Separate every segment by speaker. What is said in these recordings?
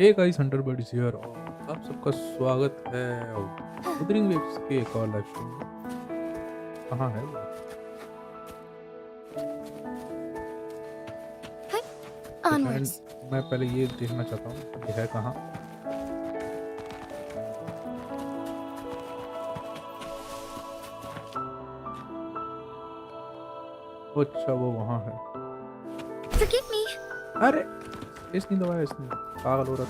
Speaker 1: Hey guys, Hunter Bird is here और आप सबका स्वागत है वुदरिंग वेव्स के एक और लाइव स्ट्रीम में। कहाँ है वो? And
Speaker 2: Onwards.
Speaker 1: मैं पहले ये देखना चाहता हूँ ये है कहाँ। अच्छा वो वहाँ है।
Speaker 2: Forgive me.
Speaker 1: अरे इस नहीं दबाया, इसने पागल हो रहा।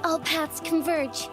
Speaker 2: All paths converge.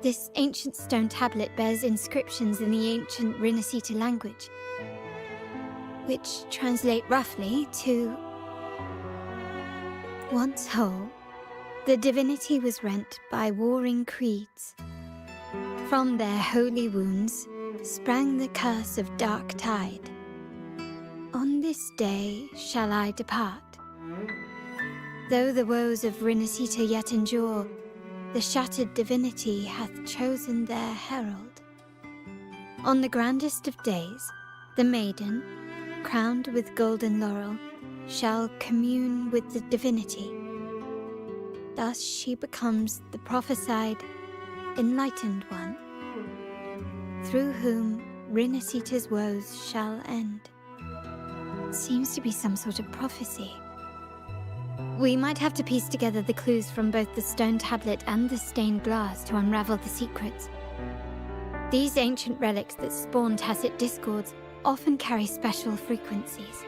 Speaker 2: This ancient stone tablet bears inscriptions in the ancient Rinascita language, which translate roughly to once whole, the divinity was rent by warring creeds. From their holy wounds sprang the curse of dark tide. On this day shall I depart. Though the woes of Rinascita yet endure, the shattered divinity hath chosen their herald. On the grandest of days, the maiden, crowned with golden laurel, shall commune with the divinity. Thus she becomes the prophesied, enlightened one, through whom Rinascita's woes shall end. Seems to be some sort of prophecy. We might have to piece together the clues from both the stone tablet and the stained glass to unravel the secrets. These ancient relics that spawn tacit discords often carry special frequencies,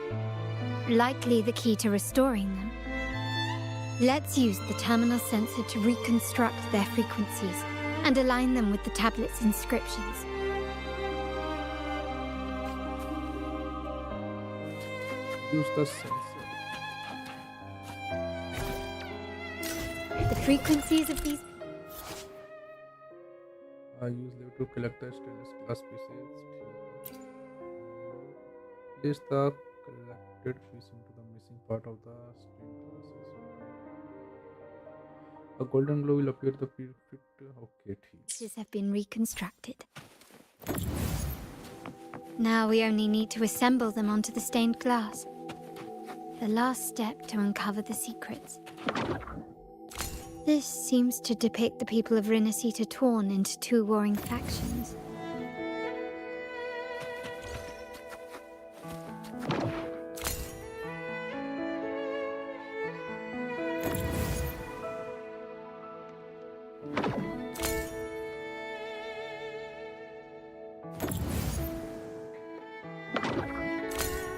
Speaker 2: likely the key to restoring them. Let's use the terminal sensor to reconstruct their frequencies and align them with the tablet's inscriptions.
Speaker 1: Use the sensor.
Speaker 2: The frequencies of these...
Speaker 1: I use lever to collect the stainless glass pieces. Place the collected piece into the missing part of the stained glasses. A golden glow will appear the fit. Okay, ठीक.
Speaker 2: pieces have been reconstructed. Now we only need to assemble them onto the stained glass. The last step to uncover the secrets. This seems to depict the people of Rinascita torn into two warring factions.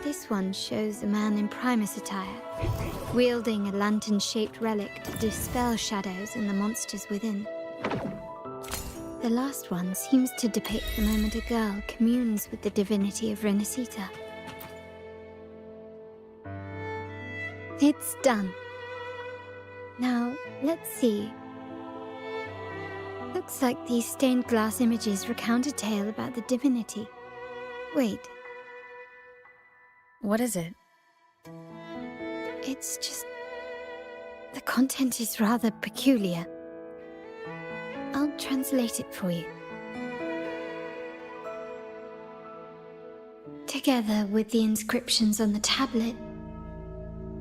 Speaker 2: This one shows a man in Primus attire, wielding a lantern-shaped relic to dispel shadows and the monsters within. The last one seems to depict the moment a girl communes with the divinity of Rinascita. It's done. Now, let's see. Looks like these stained glass images recount a tale about the divinity. Wait.
Speaker 3: What is it?
Speaker 2: It's just... the content is rather peculiar. I'll translate it for you. Together with the inscriptions on the tablet,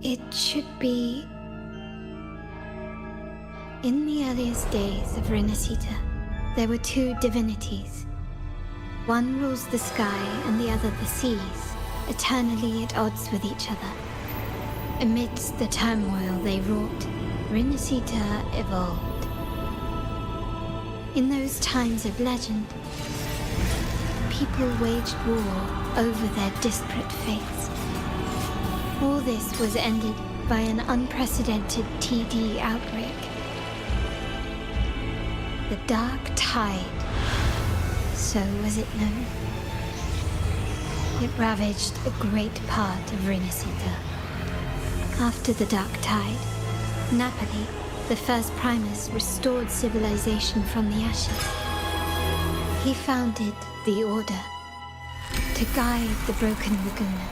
Speaker 2: it should be... In the earliest days of Rinascita, there were two divinities. One rules the sky and the other the seas. eternally at odds with each other. Amidst the turmoil they wrought, Rinascita evolved. In those times of legend, people waged war over their disparate faiths. All this was ended by an unprecedented TD outbreak. The Dark Tide, so was it known. It ravaged a great part of Rinascita. After the Dark Tide, Napoli, the first Primus, restored civilization from the ashes. He founded the Order to guide the broken Laguna.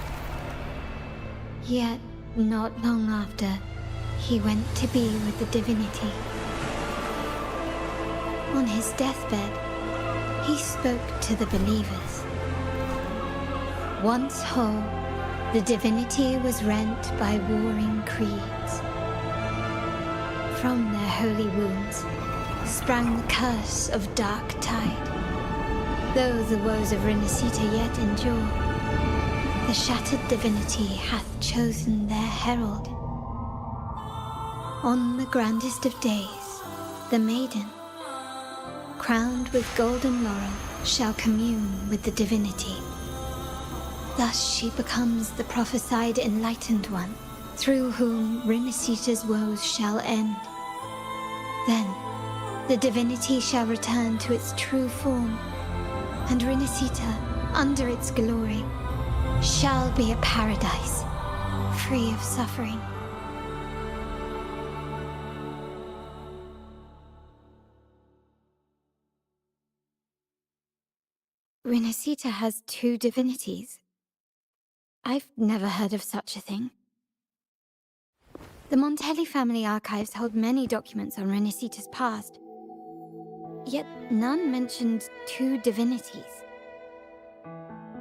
Speaker 2: Yet, not long after, he went to be with the divinity. On his deathbed, he spoke to the believers. Once whole, the divinity was rent by warring creeds. From their holy wounds sprang the curse of Dark Tide. Though the woes of Rinascita yet endure, the shattered divinity hath chosen their herald. On the grandest of days, the maiden, crowned with golden laurel, shall commune with the divinity. Thus she becomes the prophesied enlightened one, through whom Rinascita's woes shall end. Then, the divinity shall return to its true form, and Rinascita, under its glory, shall be a paradise, free of suffering. Rinascita has two divinities. I've never heard of such a thing. The Montelli family archives hold many documents on Rinascita's past, yet none mentioned two divinities.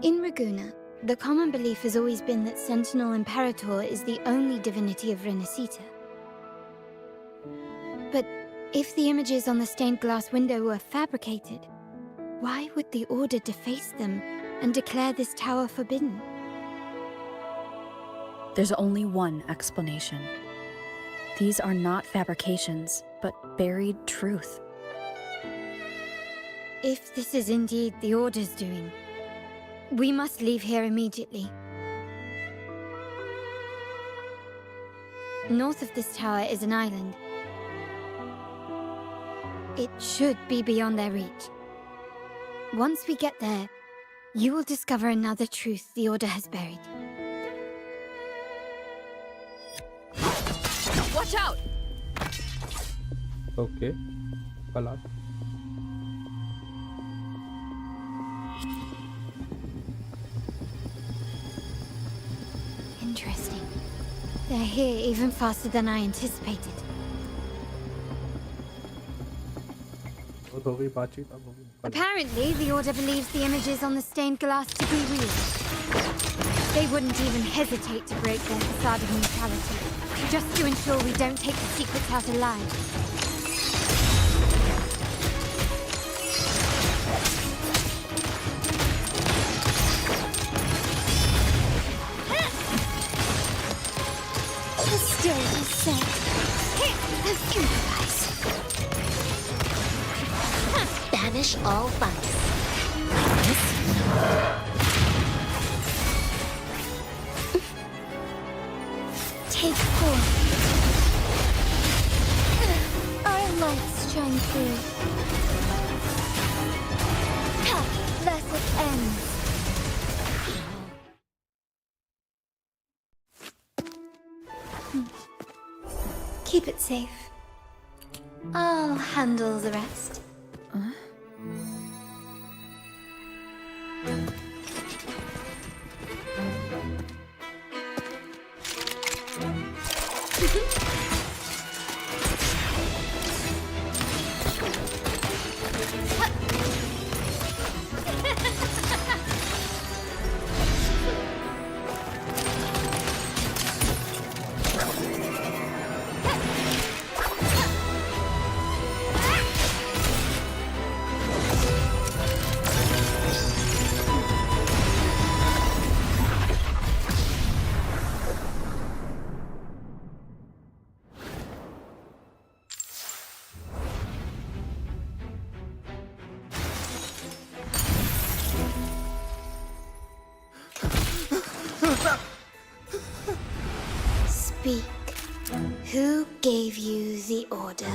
Speaker 2: In Ragusa, the common belief has always been that Sentinel Imperator is the only divinity of Rinascita. But if the images on the stained glass window were fabricated, why would the Order deface them and declare this tower forbidden?
Speaker 3: There's only one explanation. These are not fabrications, but buried truth.
Speaker 2: If this is indeed the Order's doing, we must leave here immediately. North of this tower is an island. It should be beyond their reach. Once we get there, you will discover another truth the Order has buried.
Speaker 3: Watch out!
Speaker 1: Okay. Palat.
Speaker 2: Interesting. They're here even faster than I anticipated.
Speaker 1: बहुत हो गई बातचीत, अब होगी मुकदमा।
Speaker 2: Apparently, the Order believes the images on the stained glass to be real. They wouldn't even hesitate to break their facade of neutrality, just to ensure we don't take the secrets out alive. The stage is set. Let's improvise.
Speaker 4: Banish all vice.
Speaker 2: Take four. Our lights shine through. Thus it ends. Keep it safe. I'll handle the rest. Speak. Who gave you the order?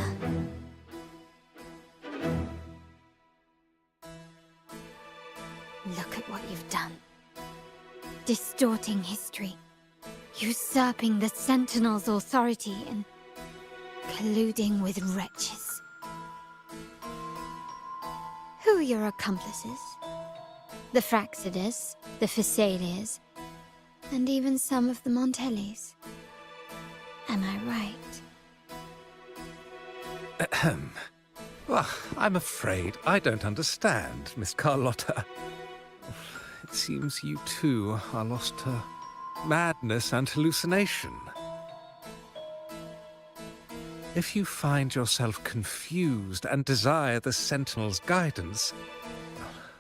Speaker 2: Look at what you've done. Distorting history. Usurping the Sentinel's authority and colluding with wretches. Who are your accomplices? The Fraxidus, the Physalis, and even some of the Montellis. Am I right?
Speaker 5: Ahem. Well, I'm afraid I don't understand, Miss Carlotta. It seems you too are lost to madness and hallucination. If you find yourself confused and desire the Sentinel's guidance,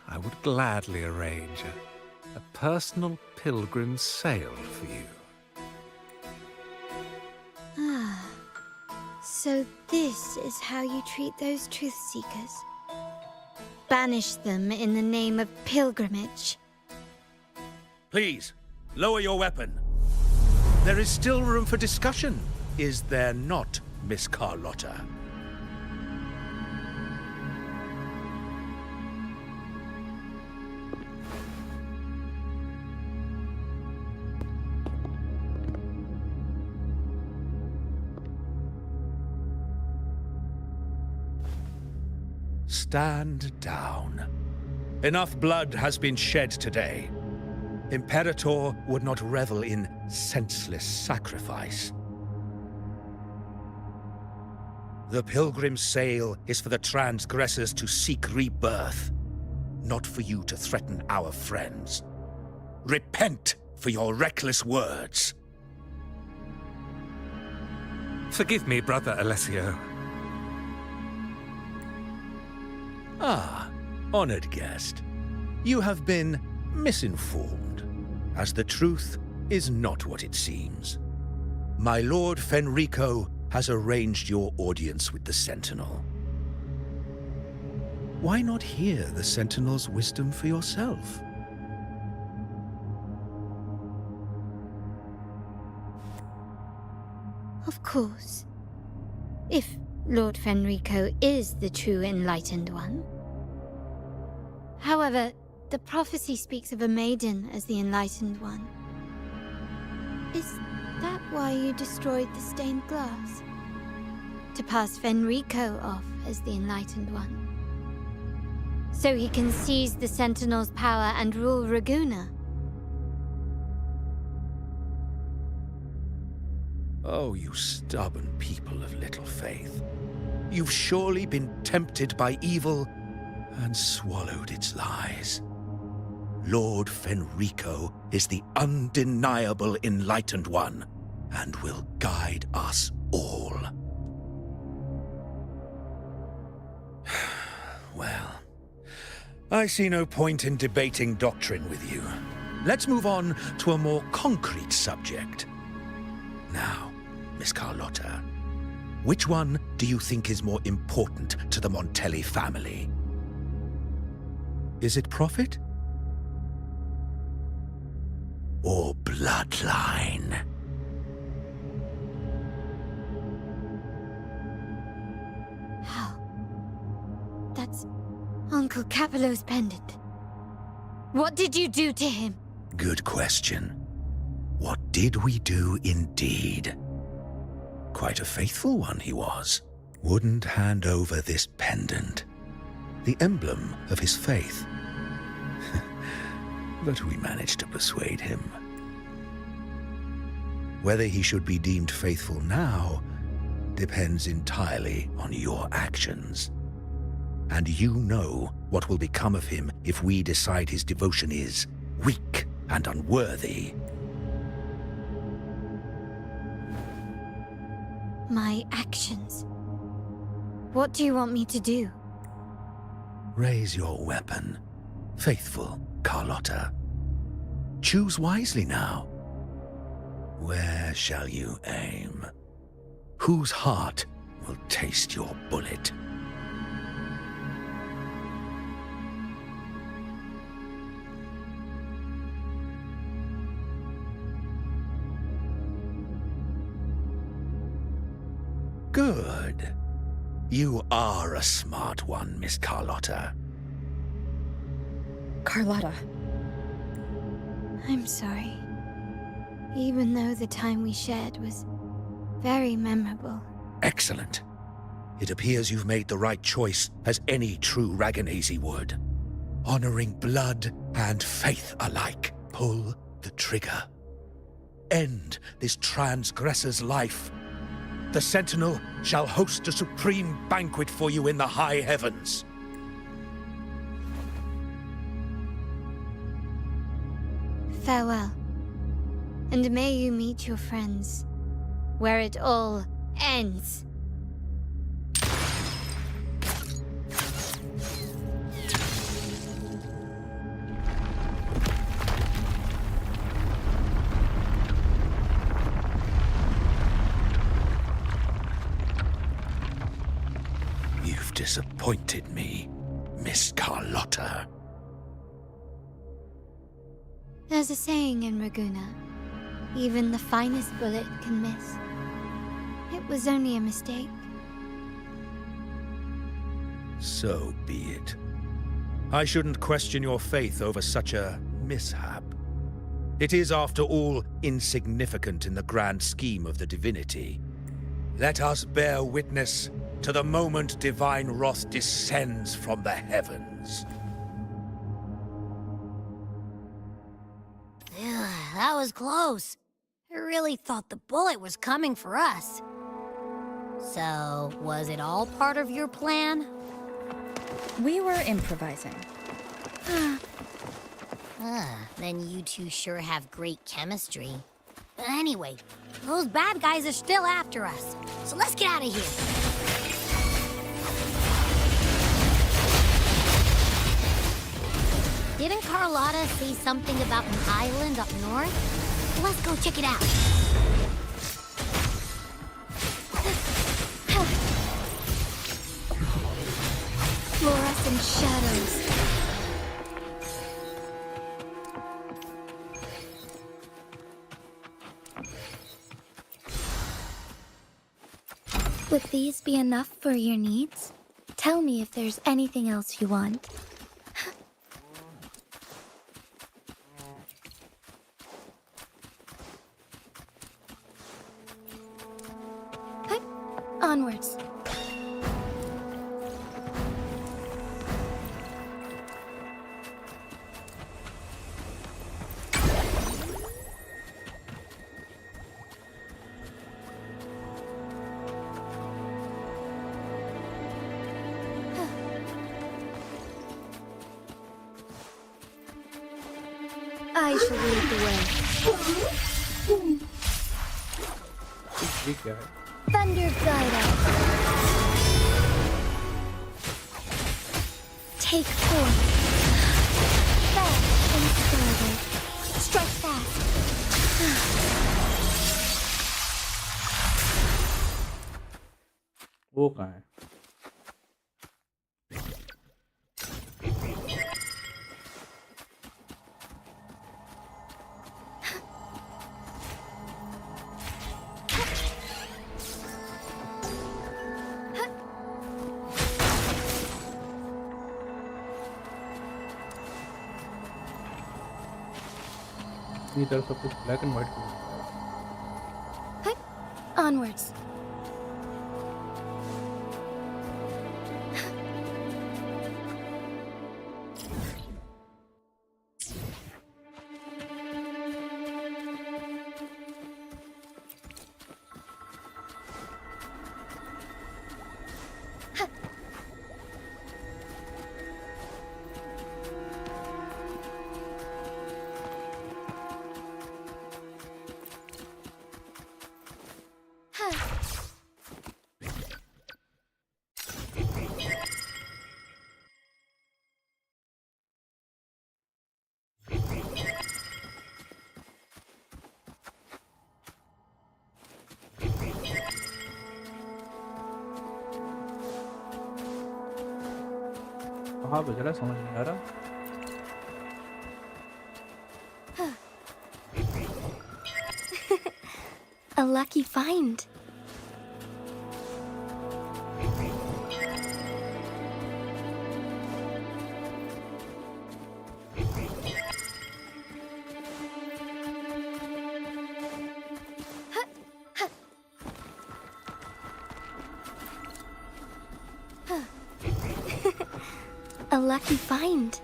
Speaker 5: I would gladly arrange a personal pilgrim sail for you.
Speaker 2: Ah, so this is how you treat those truth seekers. Banish them in the name of pilgrimage.
Speaker 6: Please, lower your weapon. There is still room for discussion, is there not, Miss Carlotta? Stand down. Enough blood has been shed today. Imperator would not revel in senseless sacrifice. The pilgrim's sail is for the transgressors to seek rebirth, not for you to threaten our friends. Repent for your reckless words.
Speaker 5: Forgive me, Brother Alessio.
Speaker 6: Ah, honored guest. You have been misinformed, as the truth is not what it seems. My Lord Fenrico has arranged your audience with the Sentinel. Why not hear the Sentinel's wisdom for yourself?
Speaker 2: Of course. If Lord Fenrico is the true Enlightened One. However, the prophecy speaks of a maiden as the Enlightened One. Is that why you destroyed the stained glass? To pass Fenrico off as the Enlightened One? So he can seize the Sentinel's power and rule Raguna?
Speaker 6: Oh, you stubborn people of little faith. You've surely been tempted by evil and swallowed its lies. Lord Fenrico is the undeniable Enlightened One and will guide us all. Well, I see no point in debating doctrine with you. Let's move on to a more concrete subject. Now, Miss Carlotta, which one do you think is more important to the Montelli family? Is it profit? Or bloodline?
Speaker 2: How? That's Uncle Capello's pendant. What did you do to him?
Speaker 6: Good question. What did we do indeed? Quite a faithful one he was. Wouldn't hand over this pendant, the emblem of his faith. But we managed to persuade him. Whether he should be deemed faithful now depends entirely on your actions. And you know what will become of him if we decide his devotion is weak and unworthy.
Speaker 2: My actions. What do you want me to do?
Speaker 6: Raise your weapon, faithful Carlotta. Choose wisely now. Where shall you aim? Whose heart will taste your bullet? Good. You are a smart one, Miss Carlotta.
Speaker 3: Carlotta.
Speaker 2: I'm sorry. Even though the time we shared was very memorable.
Speaker 6: Excellent. It appears you've made the right choice, as any true Raganazy would. Honoring blood and faith alike. Pull the trigger. End this transgressor's life. The Sentinel shall host a supreme banquet for you in the high heavens.
Speaker 2: Farewell. And may you meet your friends, where it all ends.
Speaker 6: You've disappointed me, Miss Carlotta.
Speaker 2: There's a saying in Raguna, even the finest bullet can miss. It was only a mistake.
Speaker 6: So be it. I shouldn't question your faith over such a mishap. It is, after all, insignificant in the grand scheme of the divinity. Let us bear witness to the moment divine wrath descends from the heavens.
Speaker 4: That was close. I really thought the bullet was coming for us. So, was it all part of your plan?
Speaker 3: We were improvising.
Speaker 4: Then you two sure have great chemistry. Anyway, those bad guys are still after us. So let's get out of here. Didn't Carlotta say something about an island up north? Let's go check it out.
Speaker 2: Fluorescent shadows. Would these be enough for your needs? Tell me if there's anything else you want. Onwards. I shall lead the way.
Speaker 1: ये क्या है?
Speaker 2: Thunder guide us. Take form. Fast and forward. Strike fast.
Speaker 1: वो कहाँ है? इतनी तरफ सब कुछ ब्लैक एंड व्हाइट क्यों है?
Speaker 2: Onwards.
Speaker 1: कहाँ बज रहा है समझ नहीं आ रहा.
Speaker 2: A lucky find.
Speaker 7: A lucky find.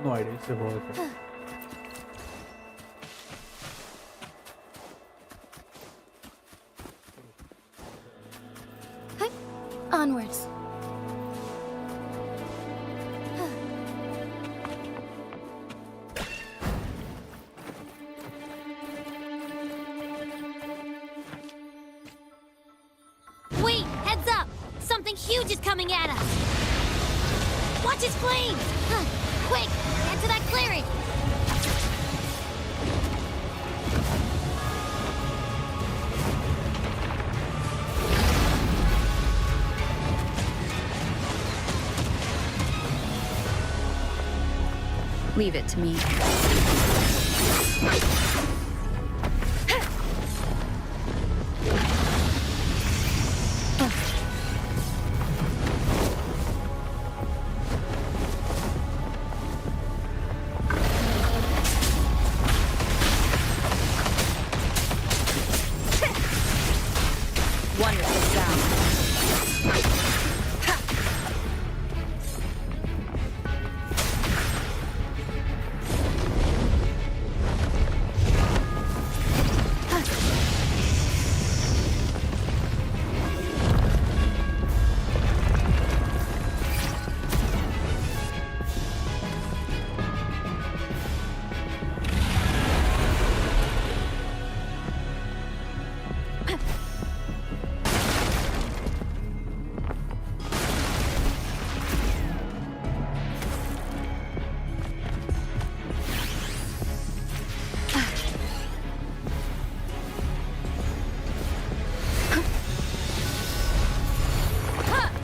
Speaker 1: No idea, it's a horror film.
Speaker 7: Onwards.
Speaker 4: Wait, heads up! Something huge is coming at us! Watch its flames! Quick, get to that clearing!
Speaker 3: Leave it to me. Wonderful sound.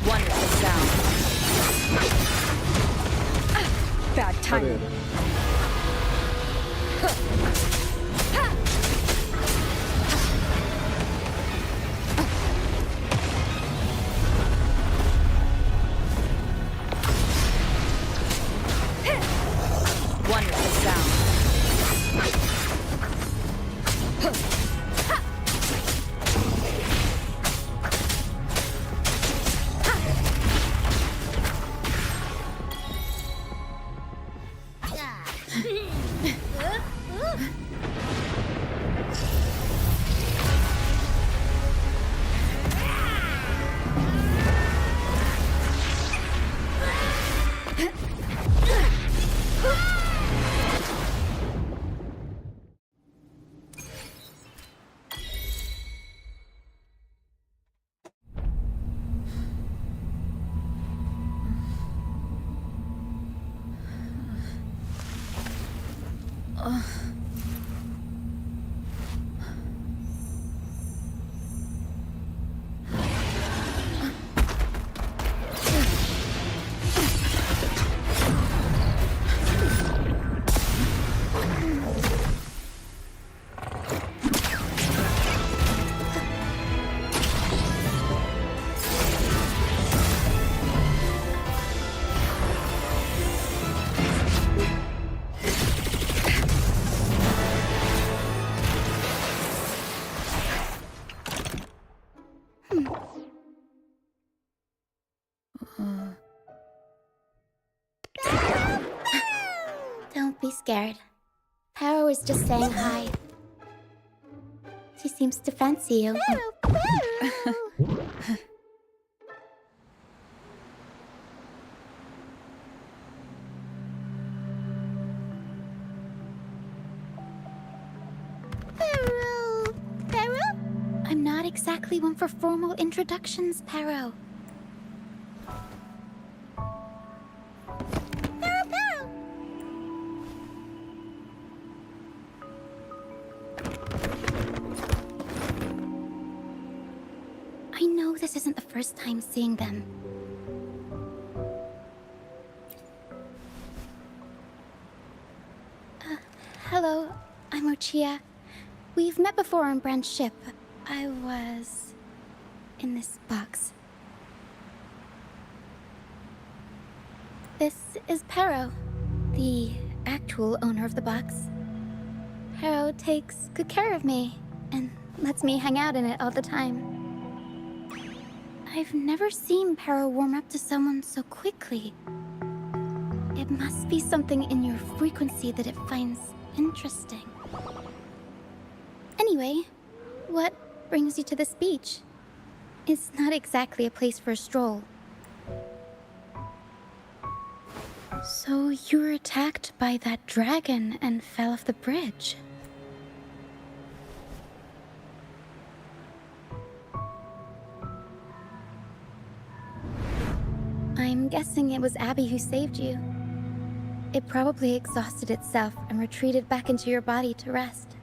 Speaker 3: Wonderful sound. Bad timing. Wonderful sound.
Speaker 7: Don't be scared. Paro is just saying hi. She seems to fancy you. I'm not exactly one for formal introductions, Paro. I know this isn't the first time seeing them. hello. I'm Ochia. We've met before on Brand's ship. I was... in this box. This is Pero, the actual owner of the box. Pero takes good care of me and lets me hang out in it all the time. I've never seen Pero warm up to someone so quickly. It must be something in your frequency that it finds interesting. Anyway, what brings you to this beach? It's not exactly a place for a stroll. So you were attacked by that dragon and fell off the bridge. I'm guessing it was Abby who saved you. It probably exhausted itself and retreated back into your body to rest.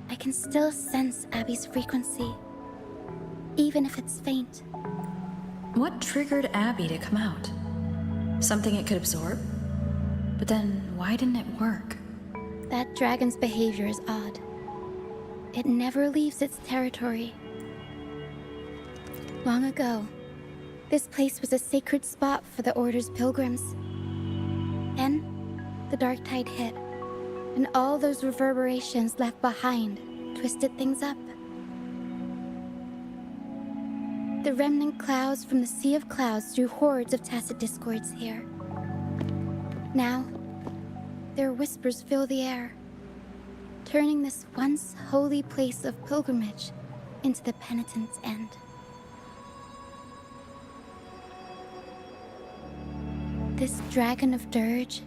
Speaker 7: I can still sense Abby's frequency, even if it's faint.
Speaker 3: What triggered Abby to come out? Something it could absorb? But then, why didn't it work?
Speaker 7: That dragon's behavior is odd. It never leaves its territory. Long ago, this place was a sacred spot for the Order's pilgrims. Then, the dark tide hit, and all those reverberations left behind twisted things up. The remnant clouds from the Sea of Clouds drew hordes of tacit discords here. Now, their whispers fill the air, turning this once holy place of pilgrimage into the penitent's end. This Dragon of Dirge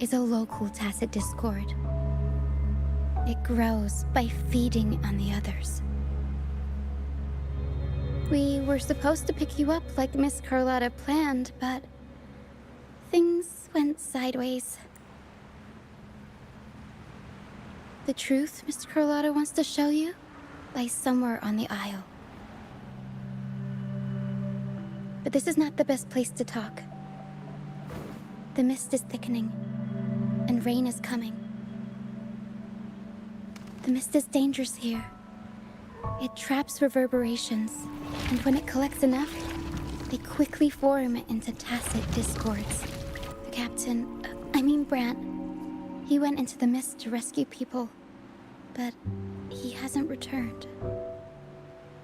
Speaker 7: is a local tacit discord. It grows by feeding on the others. We were supposed to pick you up like Miss Carlotta planned, but things went sideways. The truth Miss Carlotta wants to show you lies somewhere on the Isle. But this is not the best place to talk. The mist is thickening, and rain is coming. The mist is dangerous here. It traps reverberations, and when it collects enough, they quickly form into tacit discords. The captain, Brant, he went into the mist to rescue people, but he hasn't returned.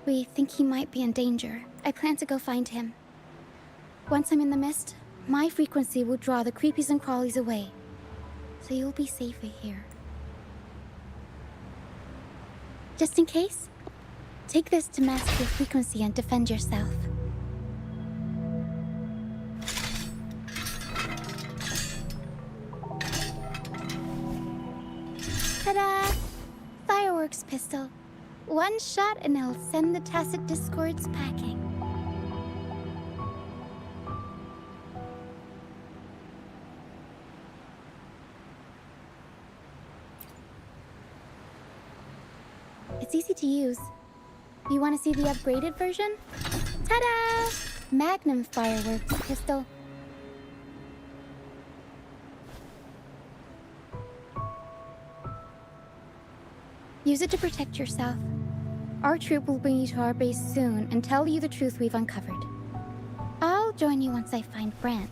Speaker 7: We think he might be in danger. I plan to go find him. Once I'm in the mist, my frequency will draw the creepies and crawlies away, so you'll be safer here. Just in case, take this to mask your frequency and defend yourself. Ta-da! Fireworks pistol. One shot and it'll send the tacit discords packing. It's easy to use. You want to see the upgraded version? Ta-da! Magnum fireworks pistol. Use it to protect yourself. Our troop will bring you to our base soon and tell you the truth we've uncovered. I'll join you once I find Brant.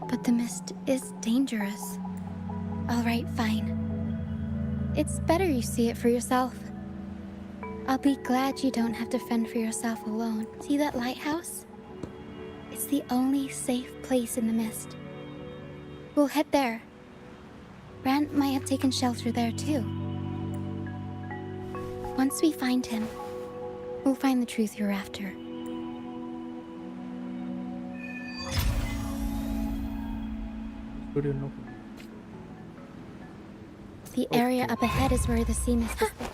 Speaker 7: But the mist is dangerous. All right, fine. It's better you see it for yourself. I'll be glad you don't have to fend for yourself alone. See that lighthouse? It's the only safe place in the mist. We'll head there. Brant might have taken shelter there too. Once we find him, we'll find the truth you're after.
Speaker 1: Good enough.
Speaker 7: The area up ahead is where the sea mist is thickest.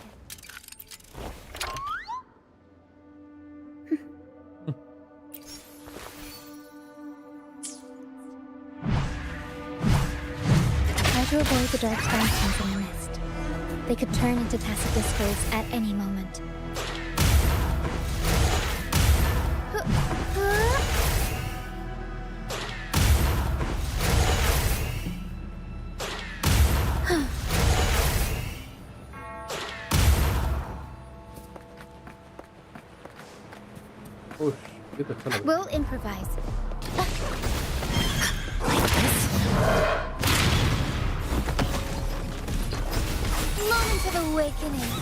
Speaker 7: Try to avoid the dark fountains in the mist. They could turn into tacit discords at any moment.
Speaker 1: ओह ये तो अच्छा लग रहा
Speaker 7: We'll improvise.
Speaker 2: Moment of awakening.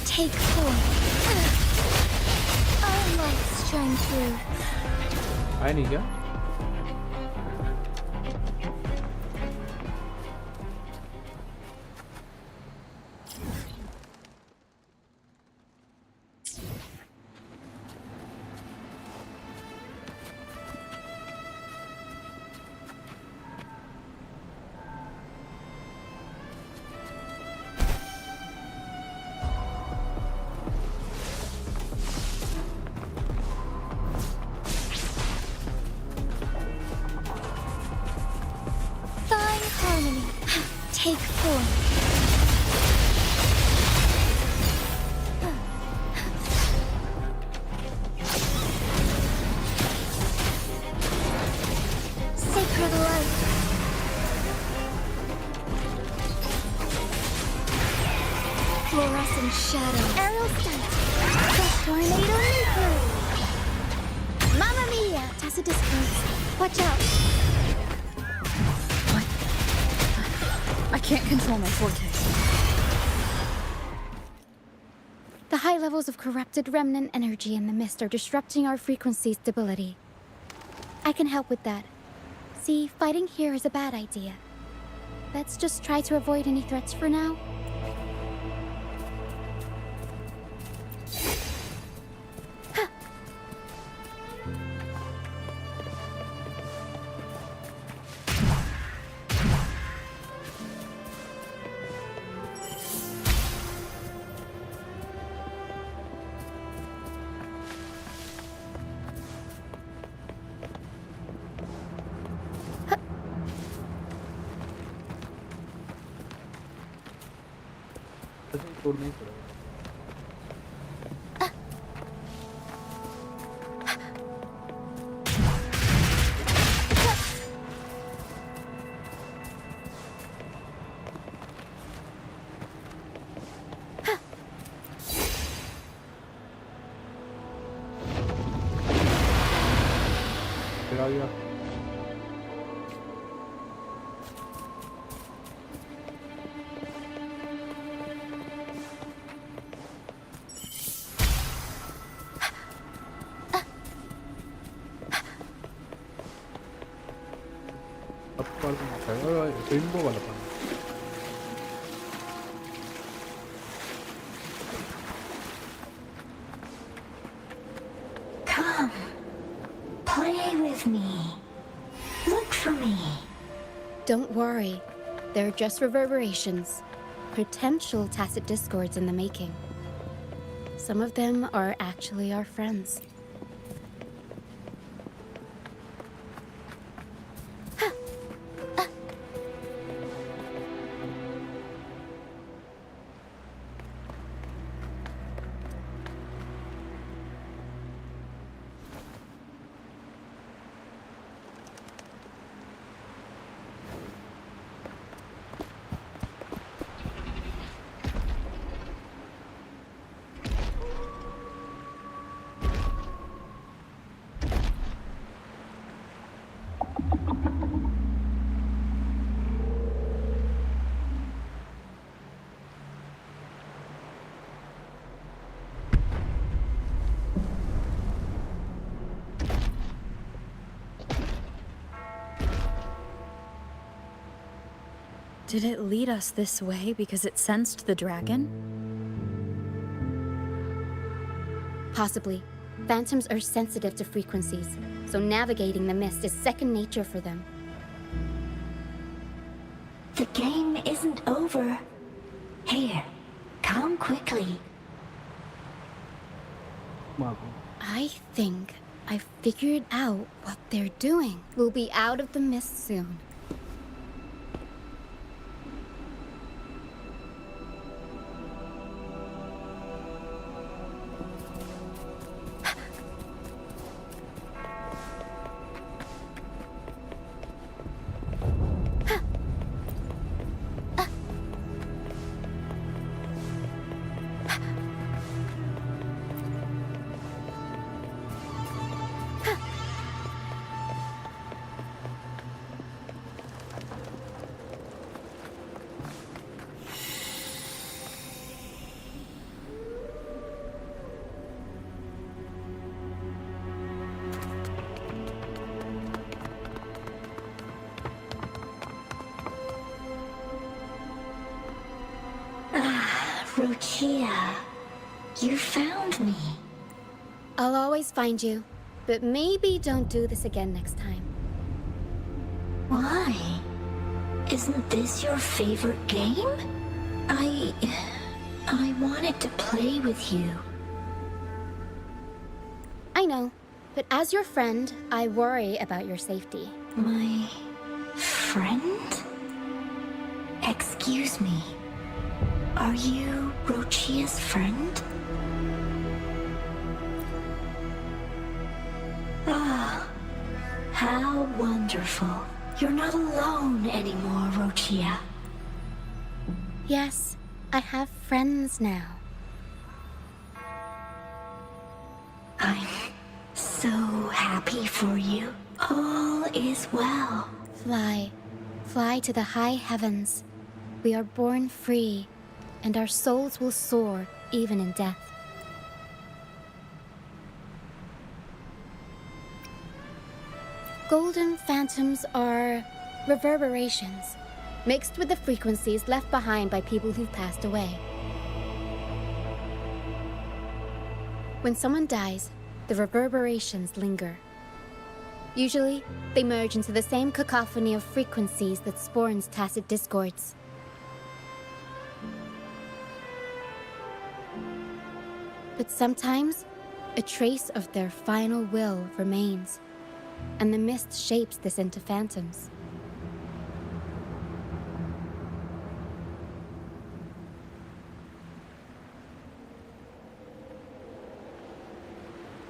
Speaker 2: Take form. Our lights shine through.
Speaker 1: है। आया नहीं क्या?
Speaker 2: Find harmony. Take form. Sacred light. Fluorescent shadow.
Speaker 7: Aerial stunt.
Speaker 2: Tornado nuclear.
Speaker 7: Mamma mia! Tacit discords. Watch out.
Speaker 3: What? I can't control my forte.
Speaker 7: The high levels of corrupted remnant energy in the mist are disrupting our frequency stability. I can help with that. See, fighting here is a bad idea. Let's just try to avoid any threats for now.
Speaker 1: ऐसे तोड़ना ही पड़ेगा। फिर आ गया। अब पर rainbow वाला पानी।
Speaker 8: Come, play with me. Look for me.
Speaker 7: Don't worry. They're just reverberations. Potential tacit discords in the making. Some of them are actually our friends.
Speaker 3: Did it lead us this way because it sensed the dragon?
Speaker 7: Possibly. Phantoms are sensitive to frequencies, so navigating the mist is second nature for them.
Speaker 8: The game isn't over. Here, come quickly.
Speaker 7: I think I figured out what they're doing. We'll be out of the mist soon.
Speaker 8: Rochia, you found me.
Speaker 7: I'll always find you, but maybe don't do this again next time.
Speaker 8: Why? Isn't this your favorite game? I wanted to play with you.
Speaker 7: I know, but as your friend, I worry about your safety.
Speaker 8: My friend? Excuse me. Are you Rochia's friend? Ah, how wonderful. You're not alone anymore, Rochia.
Speaker 7: Yes, I have friends now.
Speaker 8: I'm so happy for you. All is well.
Speaker 7: Fly. Fly to the high heavens. We are born free, and our souls will soar even in death. Golden phantoms are reverberations, mixed with the frequencies left behind by people who've passed away. When someone dies, the reverberations linger. Usually, they merge into the same cacophony of frequencies that spawns tacit discords. But sometimes, a trace of their final will remains, and the mist shapes this into phantoms.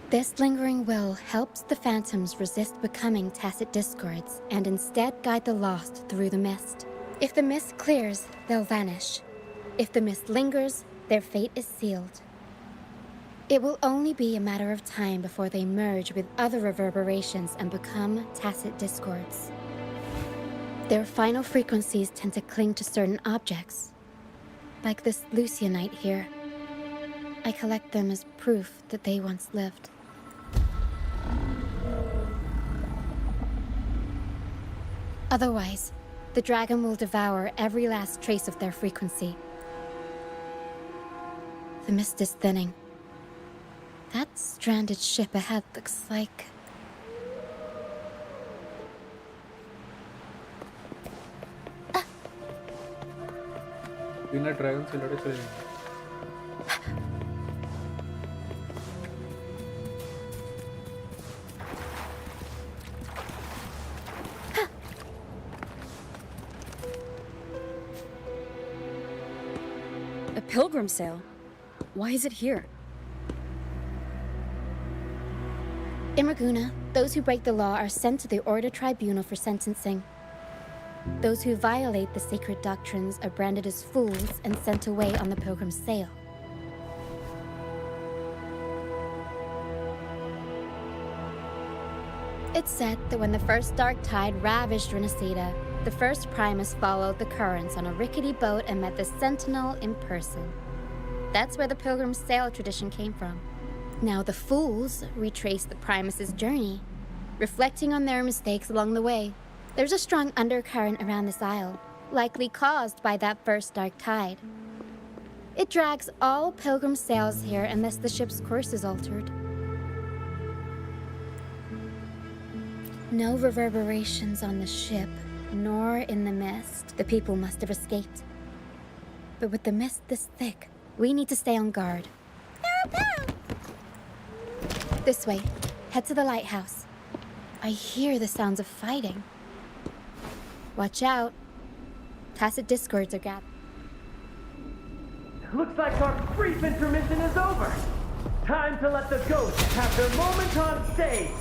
Speaker 7: This lingering will helps the phantoms resist becoming tacit discords and instead guide the lost through the mist. If the mist clears, they'll vanish. If the mist lingers, their fate is sealed. It will only be a matter of time before they merge with other reverberations and become tacit discords. Their final frequencies tend to cling to certain objects, like this Lucianite here. I collect them as proof that they once lived. Otherwise, the dragon will devour every last trace of their frequency. The mist is thinning. That stranded ship ahead looks like...
Speaker 1: बिना dragon से लड़े चले जाएंगे।
Speaker 9: A pilgrim sale? Why is it here?
Speaker 7: In Raguna, those who break the law are sent to the Order Tribunal for sentencing. Those who violate the sacred doctrines are branded as fools and sent away on the pilgrim sale. It's said that when the first dark tide ravaged Renacida, the first Primus followed the currents on a rickety boat and met the Sentinel in person. That's where the pilgrim sale tradition came from. Now the fools retrace the Primus's journey, reflecting on their mistakes along the way. There's a strong undercurrent around this isle, likely caused by that first dark tide. It drags all pilgrim sails here unless the ship's course is altered. No reverberations on the ship, nor in the mist. The people must have escaped. But with the mist this thick, we need to stay on guard. This way. Head to the lighthouse. I hear the sounds of fighting. Watch out. Tacit discords are gathered.
Speaker 10: Looks like our brief intermission is over. Time to let the ghosts have their moment on stage.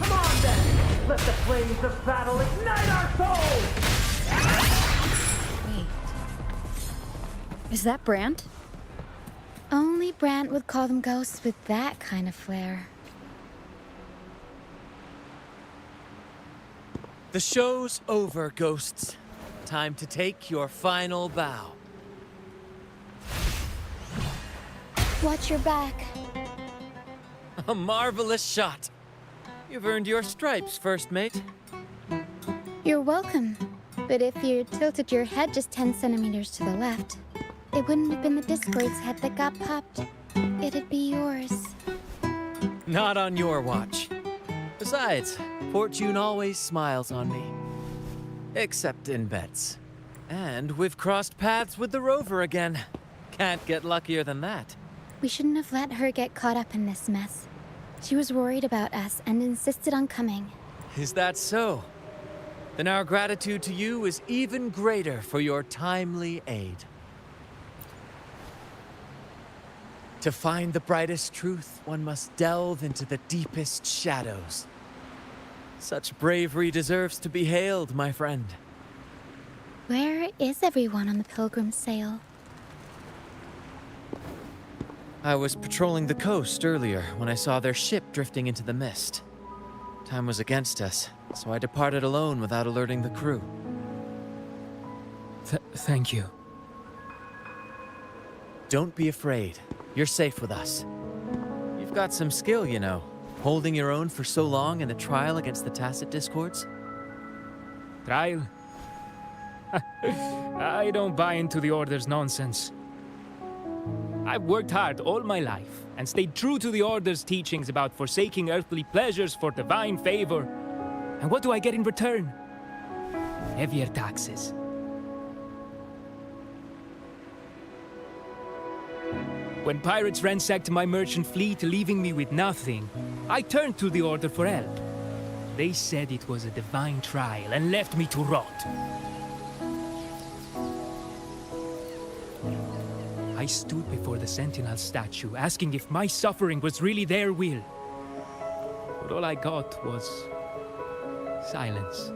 Speaker 10: Come on then! Let the flames of battle ignite our souls!
Speaker 9: Wait. Is that Brant?
Speaker 7: Only Brant would call them ghosts with that kind of flair.
Speaker 11: The show's over, ghosts. Time to take your final bow.
Speaker 7: Watch your back.
Speaker 11: A marvelous shot. You've earned your stripes, first mate.
Speaker 7: You're welcome. But if you tilted your head just 10 centimeters to the left, it wouldn't have been the Discord's head that got popped. It'd be yours.
Speaker 11: Not on your watch. Besides, fortune always smiles on me. Except in bets. And we've crossed paths with the rover again. Can't get luckier than that.
Speaker 7: We shouldn't have let her get caught up in this mess. She was worried about us and insisted on coming.
Speaker 11: Is that so? Then our gratitude to you is even greater for your timely aid. To find the brightest truth, one must delve into the deepest shadows. Such bravery deserves to be hailed, my friend.
Speaker 7: Where is everyone on the Pilgrim sail?
Speaker 11: I was patrolling the coast earlier when I saw their ship drifting into the mist. Time was against us, so I departed alone without alerting the crew.
Speaker 12: Thank you.
Speaker 11: Don't be afraid. You're safe with us. You've got some skill, you know. Holding your own for so long in a trial against the Tacit Discords.
Speaker 12: Trial? I don't buy into the Order's nonsense. I've worked hard all my life and stayed true to the Order's teachings about forsaking earthly pleasures for divine favor. And what do I get in return? Heavier taxes. When pirates ransacked my merchant fleet, leaving me with nothing, I turned to the Order for help. They said it was a divine trial and left me to rot. I stood before the Sentinel statue, asking if my suffering was really their will. But all I got was silence.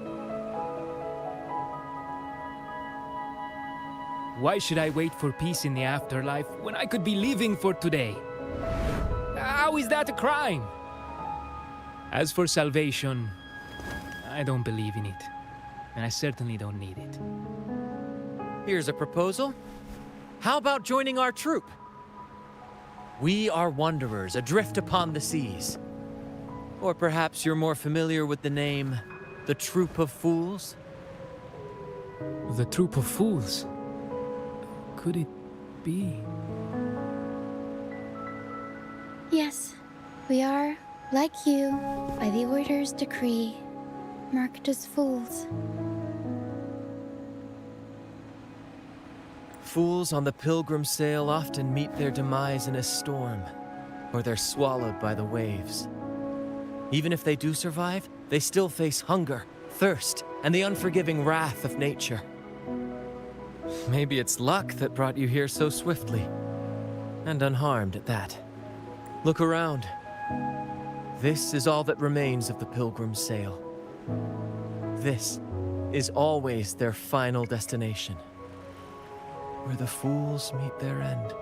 Speaker 12: Why should I wait for peace in the afterlife when I could be living for today? How is that a crime? As for salvation, I don't believe in it. And I certainly don't need it.
Speaker 11: Here's a proposal. How about joining our troop? We are wanderers adrift upon the seas. Or perhaps you're more familiar with the name, the Troop of Fools?
Speaker 12: The Troop of Fools? Could it be?
Speaker 7: Yes, we are, like you, by the Order's decree, marked as fools.
Speaker 11: Fools on the pilgrim sail often meet their demise in a storm, or they're swallowed by the waves. Even if they do survive, they still face hunger, thirst, and the unforgiving wrath of nature. Maybe it's luck that brought you here so swiftly, and unharmed at that. Look around. This is all that remains of the pilgrim's sail. This is always their final destination, where the fools meet their end.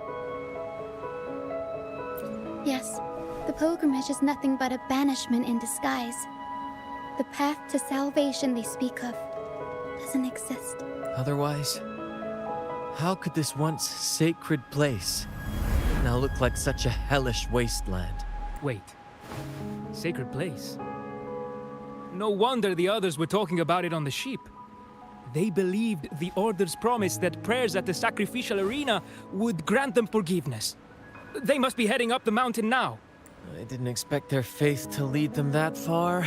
Speaker 7: Yes, the pilgrimage is nothing but a banishment in disguise. The path to salvation they speak of doesn't exist.
Speaker 11: Otherwise, how could this once sacred place now look like such a hellish wasteland?
Speaker 12: Wait. Sacred place? No wonder the others were talking about it on the ship. They believed the Order's promise that prayers at the sacrificial arena would grant them forgiveness. They must be heading up the mountain now.
Speaker 11: I didn't expect their faith to lead them that far.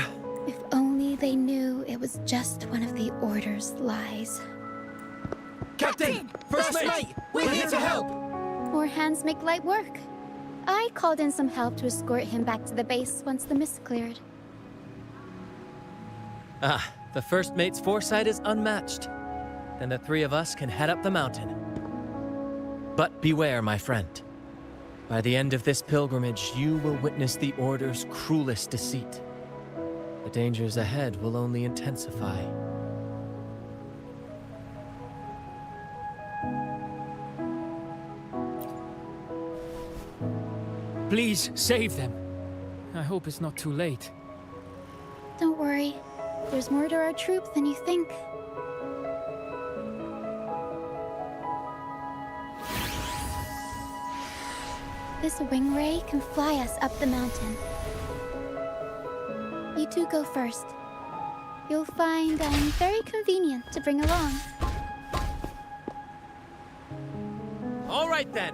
Speaker 7: If only they knew it was just one of the Order's lies.
Speaker 10: Captain! First mate! We're here to help!
Speaker 7: More hands make light work. I called in some help to escort him back to the base once the mist cleared.
Speaker 11: Ah, the first mate's foresight is unmatched. Then the three of us can head up the mountain. But beware, my friend. By the end of this pilgrimage, you will witness the Order's cruelest deceit. The dangers ahead will only intensify.
Speaker 12: Please, save them. I hope it's not too late.
Speaker 7: Don't worry. There's more to our troop than you think. This wing ray can fly us up the mountain. You two go first. You'll find I'm very convenient to bring along.
Speaker 11: All right then.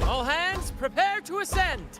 Speaker 11: All hands, prepare to ascend.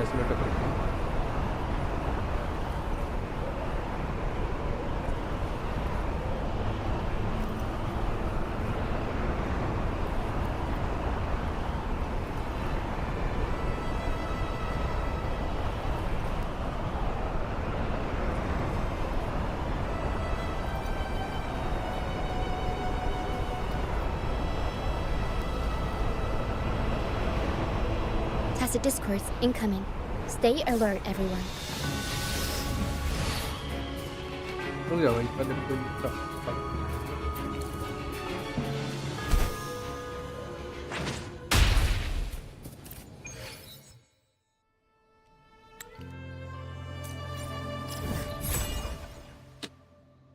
Speaker 1: कैसे लटक रही है?
Speaker 7: Tacit discourse incoming. Stay alert, everyone.
Speaker 1: रुक जा भाई, पहले कोई था।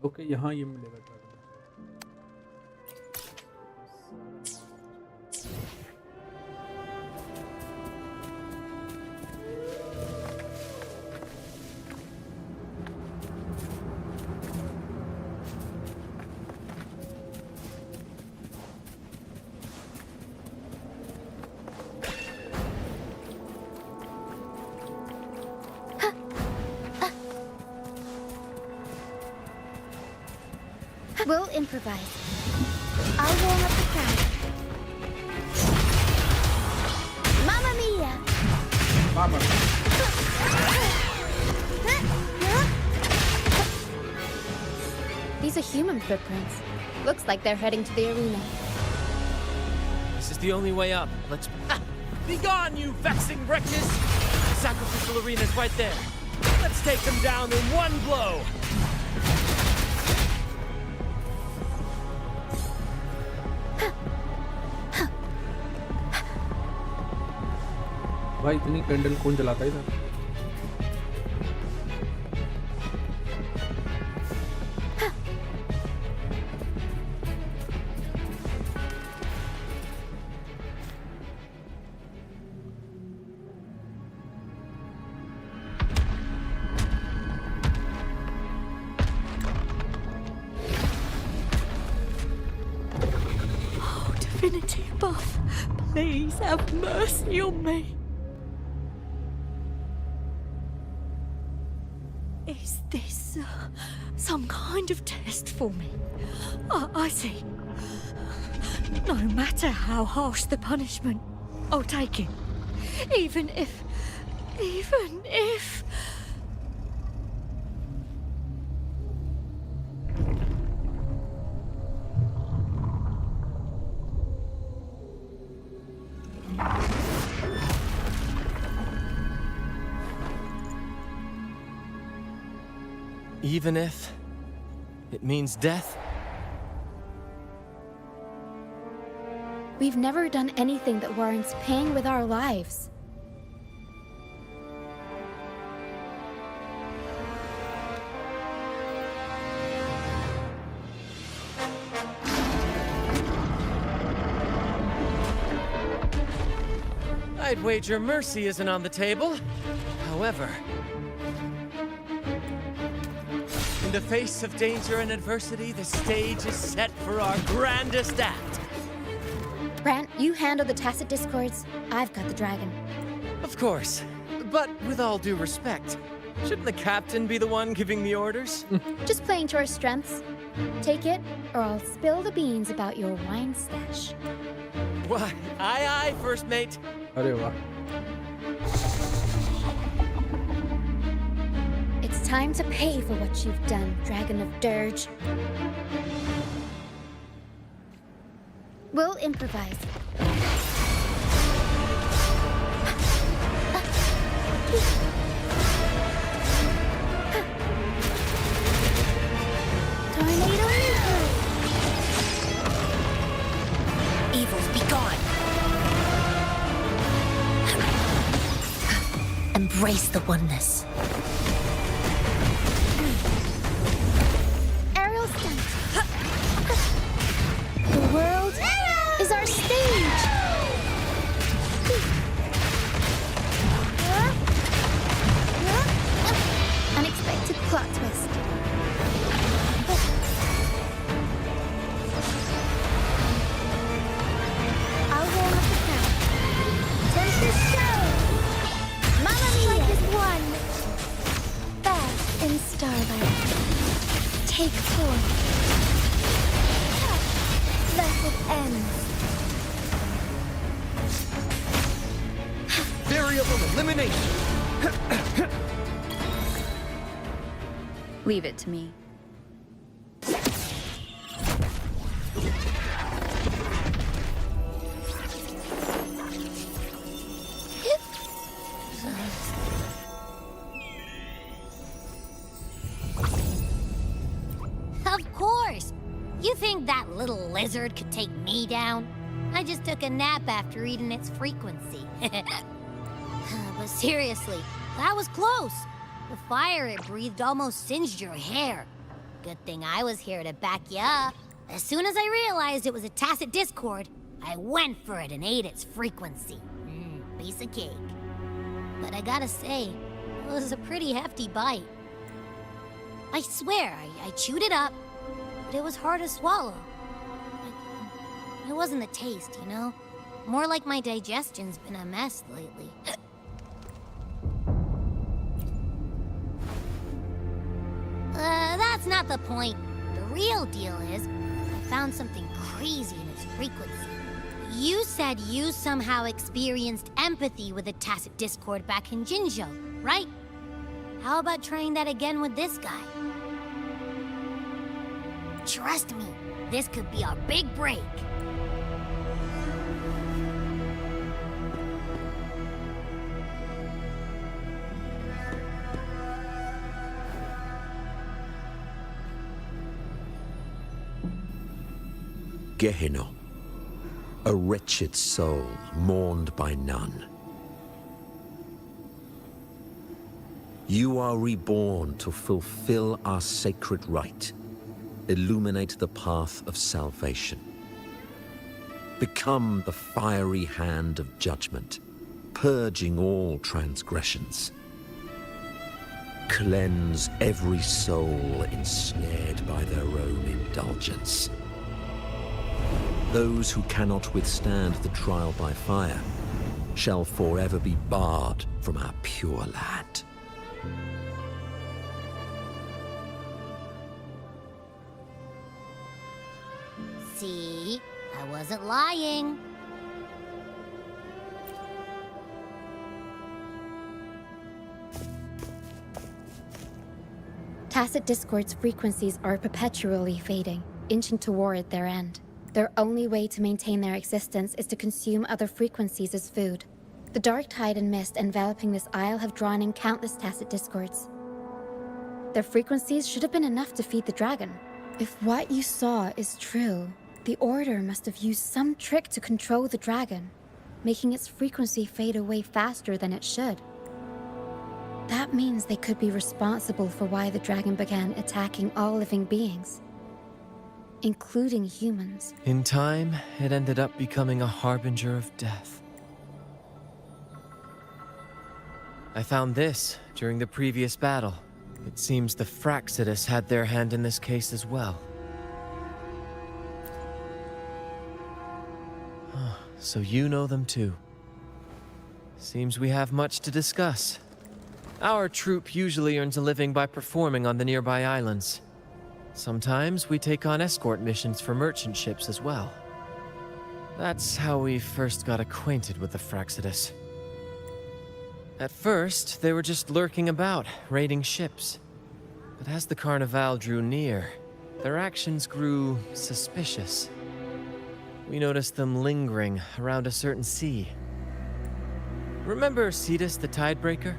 Speaker 1: ओके, यहाँ ये मिलेगा क्या?
Speaker 7: We'll improvise. I'll warm up the crowd. Mamma mia!
Speaker 1: Mama.
Speaker 7: These are human footprints. Looks like they're heading to the arena.
Speaker 11: This is the only way up. Let's... Be gone, you vexing wretches! The sacrificial arena's right there. Let's take them down in one blow!
Speaker 1: भाई इतनी candle कौन जलाता है इधर?
Speaker 13: Oh, divinity above, please have mercy on me. Is this some kind of test for me? I see. No matter how harsh the punishment, I'll take it. Even if...
Speaker 11: Even if it means death?
Speaker 7: We've never done anything that warrants paying with our lives.
Speaker 11: I'd wager mercy isn't on the table. However, in the face of danger and adversity, the stage is set for our grandest act.
Speaker 7: Brant, you handle the tacit discords. I've got the dragon.
Speaker 11: Of course. But with all due respect, Shouldn't the captain be the one giving the orders?
Speaker 7: Just playing to our strengths. Take it, or I'll spill the beans about your wine stash.
Speaker 11: Why, aye, first mate.
Speaker 1: अरे वाह.
Speaker 7: It's time to pay for what you've done, Dragon of Dirge. We'll improvise. Tornado!
Speaker 4: Evils be gone. Embrace the oneness.
Speaker 7: Aerial stunt. The world is our stage. Unexpected plot twist. I'll warm up the crowd. Tempest show. Mamma Mia is one. Bask in starlight. Take form. Thus it ends.
Speaker 6: Variable elimination.
Speaker 9: Leave it to me.
Speaker 4: Of course! You think that little lizard could take me down? I just took a nap after eating its frequency. But seriously, that was close. The fire it breathed almost singed your hair. Good thing I was here to back you up. As soon as I realized it was a tacit discord, I went for it and ate its frequency. Piece of cake. But I gotta say, it was a pretty hefty bite. I swear, I chewed it up, but it was hard to swallow. It wasn't the taste, you know? More like my digestion's been a mess lately. That's not the point. The real deal is, I found something crazy in its frequency. You said you somehow experienced empathy with the tacit discord back in Jinzhou, right? How about trying that again with this guy? Trust me, this could be our big break.
Speaker 6: Gehenna, a wretched soul mourned by none. You are reborn to fulfill our sacred rite, illuminate the path of salvation. Become the fiery hand of judgment, purging all transgressions. Cleanse every soul ensnared by their own indulgence. Those who cannot withstand the trial by fire shall forever be barred from our pure land.
Speaker 4: See? I wasn't lying.
Speaker 7: Tacit discord's frequencies are perpetually fading, inching toward their end. Their only way to maintain their existence is to consume other frequencies as food. The dark tide and mist enveloping this isle have drawn in countless tacit discords. Their frequencies should have been enough to feed the dragon. If what you saw is true, the Order must have used some trick to control the dragon, making its frequency fade away faster than it should. That means they could be responsible for why the dragon began attacking all living beings, including humans.
Speaker 11: In time, it ended up becoming a harbinger of death. I found this during the previous battle. It seems the Fraxidus had their hand in this case as well. So you know them too. Seems we have much to discuss. Our troupe usually earns a living by performing on the nearby islands. Sometimes we take on escort missions for merchant ships as well. That's how we first got acquainted with the Fractsidus. At first, they were just lurking about, raiding ships. But as the Carnival drew near, their actions grew suspicious. We noticed them lingering around a certain sea. Remember Cetus the Tidebreaker?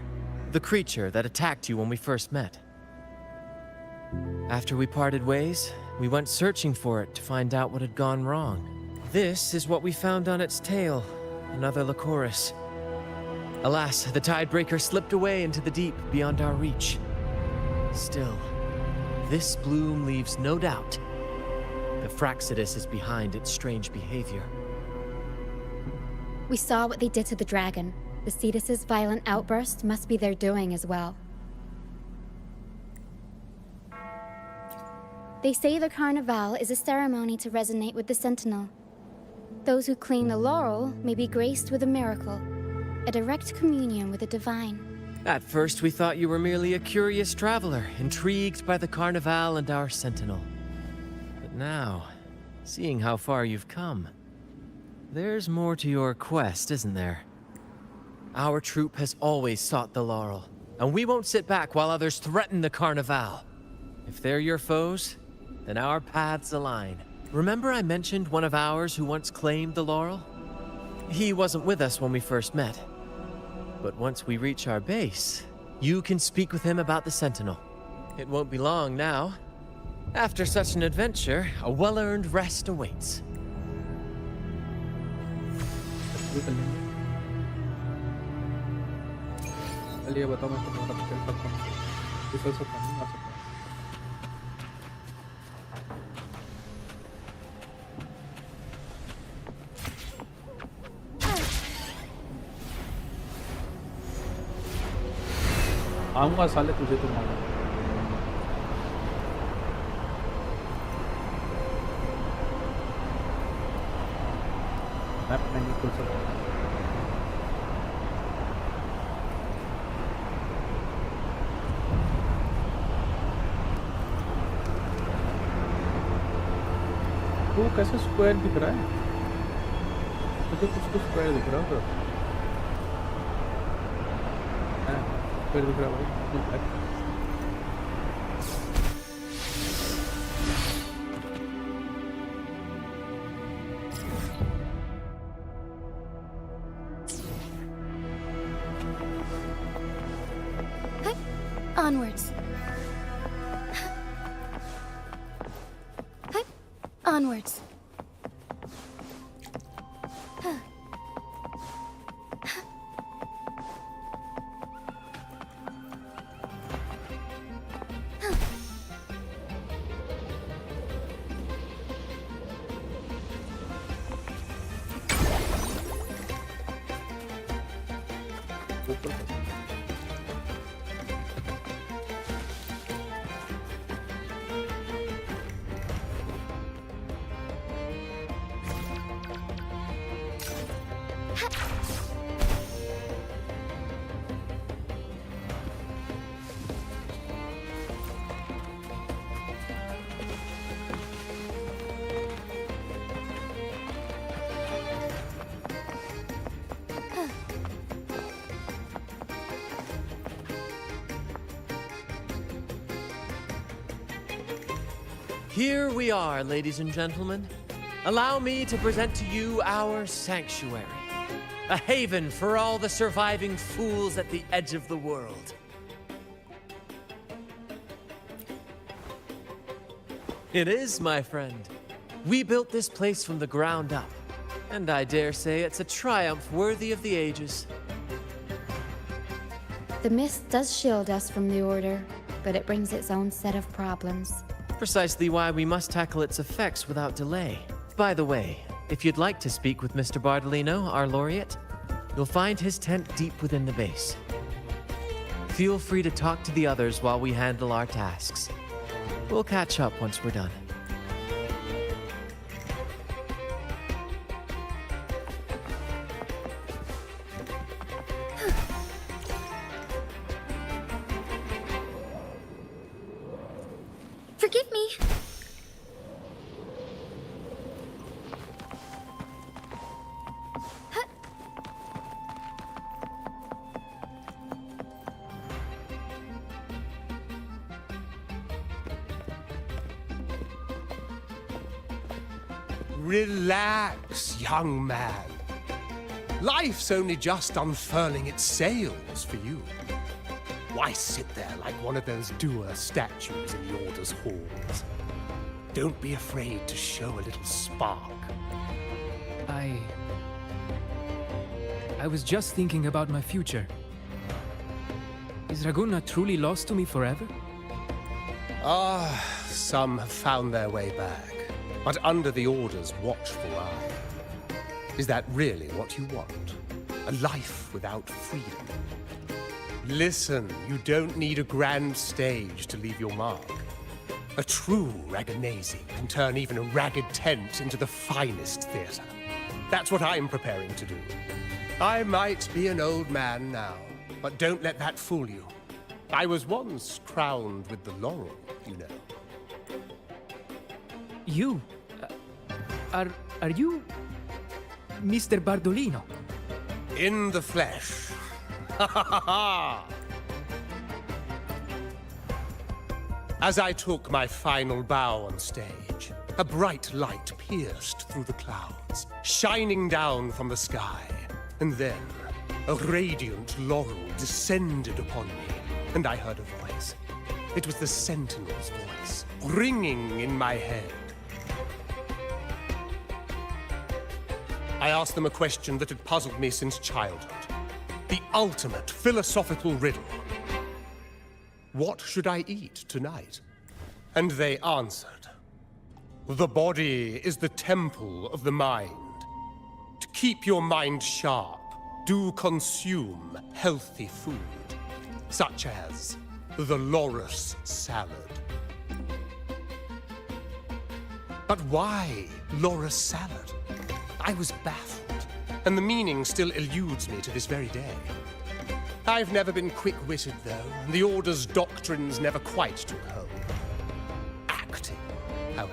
Speaker 11: The creature that attacked you when we first met. After we parted ways, we went searching for it to find out what had gone wrong. This is what we found on its tail, another Lycoris. Alas, the Tidebreaker slipped away into the deep beyond our reach. Still, this bloom leaves no doubt. The Fractsidus is behind its strange behavior.
Speaker 7: We saw what they did to the dragon. The Cetus's violent outburst must be their doing as well. They say the Carnival is a ceremony to resonate with the Sentinel. Those who claim the laurel may be graced with a miracle, a direct communion with the divine.
Speaker 11: At first, we thought you were merely a curious traveler, intrigued by the Carnival and our Sentinel. But now, seeing how far you've come, there's more to your quest, isn't there? Our troupe has always sought the laurel, and we won't sit back while others threaten the Carnival. If they're your foes, then our paths align. Remember I mentioned one of ours who once claimed the laurel? He wasn't with us when we first met. But once we reach our base, you can speak with him about the Sentinel. It won't be long now. After such an adventure, a well-earned rest awaits.
Speaker 1: चलिए बताओ मैं तुम्हारा खेल सकता हूँ इस सब नहीं आ सकता आऊंगा साले तुझे तो मालूम मैप नहीं खोल सकता वो कैसे स्क्वायर दिख रहा है मुझे कुछ तो स्क्वायर दिख रहा है स्क्वायर दिख रहा है भाई
Speaker 7: Onwards. Onwards.
Speaker 11: Here we are, ladies and gentlemen. Allow me to present to you our sanctuary. A haven for all the surviving fools at the edge of the world. It is, my friend. We built this place from the ground up. And I dare say it's a triumph worthy of the ages.
Speaker 7: The mist does shield us from the Order, but it brings its own set of problems.
Speaker 11: Precisely why we must tackle its effects without delay. By the way, if you'd like to speak with Mr. Bardolino, our laureate, you'll find his tent deep within the base. Feel free to talk to the others while we handle our tasks. We'll catch up once we're done.
Speaker 7: Forgive me.
Speaker 6: Relax, young man. Life's only just unfurling its sails for you. Why sit there like one of those dour statues in the Order's halls? Don't be afraid to show a little spark.
Speaker 12: I was just thinking about my future. Is Raguna truly lost to me forever?
Speaker 6: Some have found their way back, but under the Order's watchful eye. Is that really what you want? A life without freedom? Listen, you don't need a grand stage to leave your mark. A true Raganazi can turn even a ragged tent into the finest theater. That's what I'm preparing to do. I might be an old man now, but don't let that fool you. I was once crowned with the laurel, you know.
Speaker 12: You? Are you Mr. Bardolino?
Speaker 6: In the flesh. Ha ha ha ha! As I took my final bow on stage, a bright light pierced through the clouds, shining down from the sky. And then, a radiant laurel descended upon me, and I heard a voice. It was the Sentinel's voice, ringing in my head. I asked them a question that had puzzled me since childhood. The ultimate philosophical riddle. What should I eat tonight? And they answered. The body is the temple of the mind. To keep your mind sharp, do consume healthy food, such as the loris salad. But why loris salad? I was baffled, and the meaning still eludes me to this very day. I've never been quick-witted, though, and the Order's doctrines never quite took hold. Acting, however,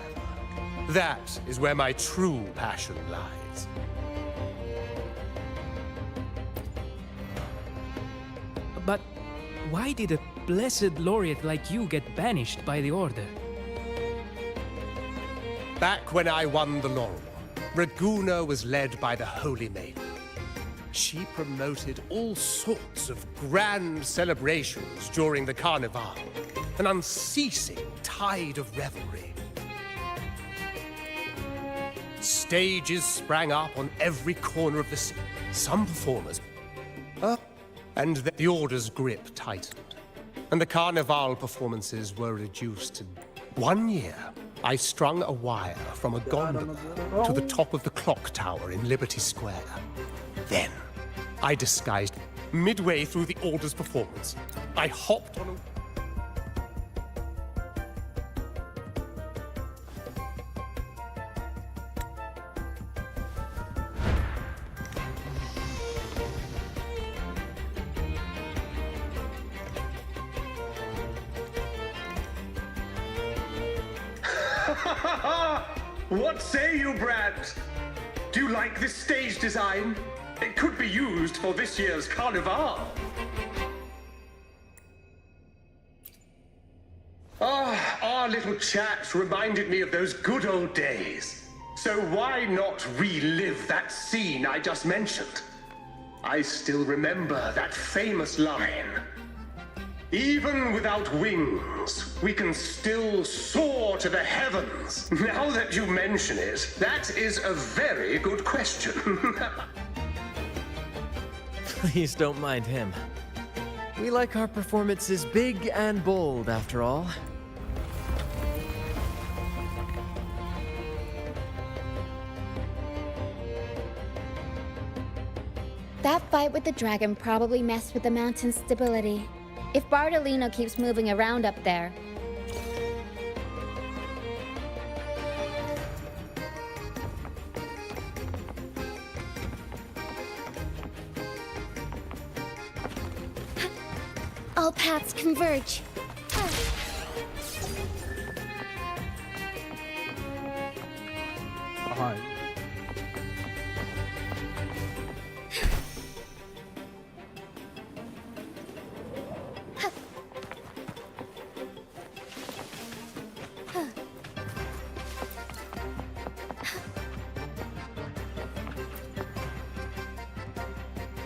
Speaker 6: that is where my true passion lies.
Speaker 12: But why did a blessed laureate like you get banished by the Order?
Speaker 6: Back when I won the laurel, Raguna was led by the Holy Maiden. She promoted all sorts of grand celebrations during the Carnival, an unceasing tide of revelry. Stages sprang up on every corner of the city. Some performers and the Order's grip tightened, and the Carnival performances were reduced to... One year, I strung a wire from a gondola to the top of the clock tower in Liberty Square. Then, I disguised midway through the Order's performance. I hopped on a...
Speaker 14: What say you, Brad? Do you like this stage design? It could be used for this year's Carnival. Our little chat reminded me of those good old days. So why not relive that scene I just mentioned? I still remember that famous line. Even without wings, we can still soar to the heavens. Now that you mention it, that is a very good question.
Speaker 11: Please don't mind him. We like our performances big and bold, after all.
Speaker 7: That fight with the dragon probably messed with the mountain's stability. If Bardolino keeps moving around up there... All paths converge.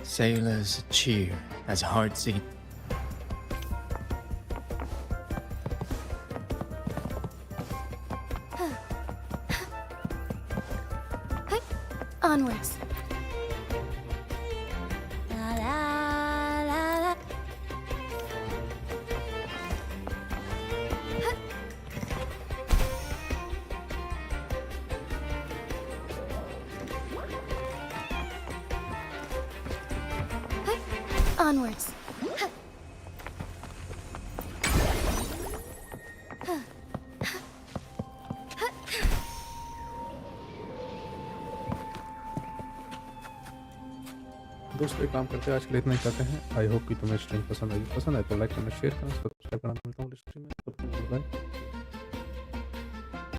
Speaker 11: Sailors cheer as hearts eat.
Speaker 7: Onwards.
Speaker 4: La la la la.
Speaker 7: Onwards.
Speaker 1: दोस्तों एक काम करते हैं, आज के लिए इतना ही करते हैं। आई होप कि तुम्हें स्ट्रीम पसंद आई तो लाइक करना, शेयर करना, सब्सक्राइब करना। मिलता हूँ स्ट्रीम में, तब तक के लिए बाय।